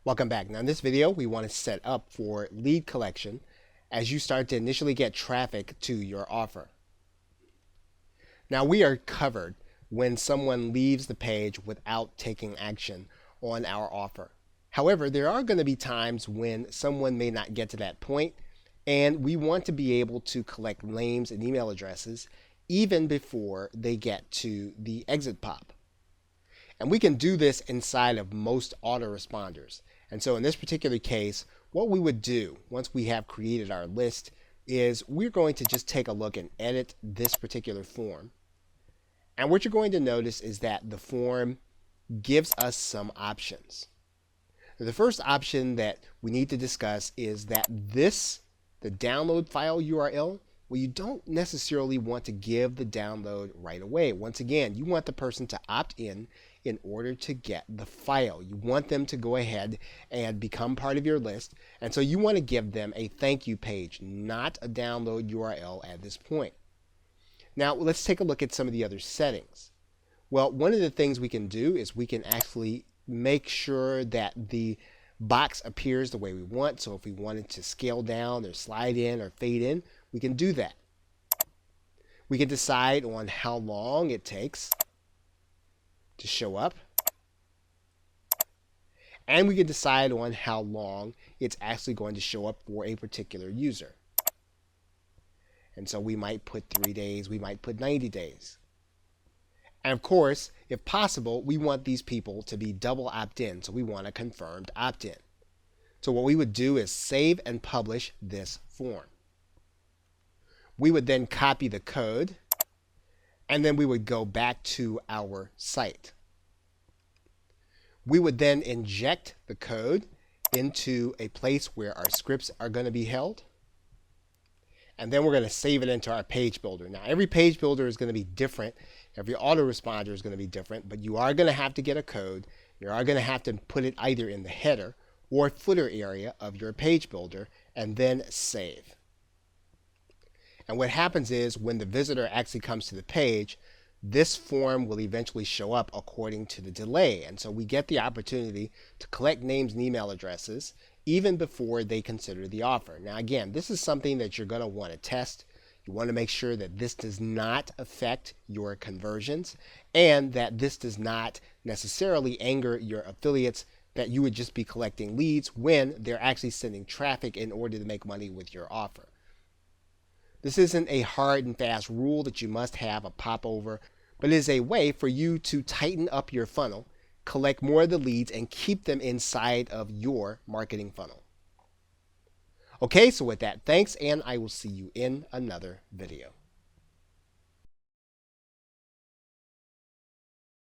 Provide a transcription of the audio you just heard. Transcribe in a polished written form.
Welcome back. Now in this video, we want to set up for lead collection as you start to initially get traffic to your offer. Now we are covered when someone leaves the page without taking action on our offer. However, there are going to be times when someone may not get to that point, and we want to be able to collect names and email addresses even before they get to the exit pop. And we can do this inside of most autoresponders. And so in this particular case, what we would do once we have created our list is we're going to just take a look and edit this particular form. And what you're going to notice is that the form gives us some options. The first option that we need to discuss is that the download file URL, well, you don't necessarily want to give the download right away. Once again, you want the person to opt in order to get the file. You want them to go ahead and become part of your list. And so you want to give them a thank you page, not a download URL at this point. Now, let's take a look at some of the other settings. Well, one of the things we can do is we can actually make sure that the box appears the way we want. So if we wanted to scale down or slide in or fade in, we can do that. We can decide on how long it takes to show up. And we can decide on how long it's actually going to show up for a particular user. And so we might put 3 days, we might put 90 days. And of course, if possible, we want these people to be double opt-in. So we want a confirmed opt-in. So what we would do is save and publish this form. We would then copy the code, and then we would go back to our site. We would then inject the code into a place where our scripts are going to be held. And then we're going to save it into our page builder. Now, every page builder is going to be different. Every autoresponder is going to be different, but you are going to have to get a code. You are going to have to put it either in the header or footer area of your page builder and then save. And what happens is when the visitor actually comes to the page, this form will eventually show up according to the delay. And so we get the opportunity to collect names and email addresses even before they consider the offer. Now again, this is something that you're going to want to test. You want to make sure that this does not affect your conversions and that this does not necessarily anger your affiliates, that you would just be collecting leads when they're actually sending traffic in order to make money with your offer. This isn't a hard and fast rule that you must have a popover, but it is a way for you to tighten up your funnel, collect more of the leads, and keep them inside of your marketing funnel. Okay, so with that, thanks, and I will see you in another video.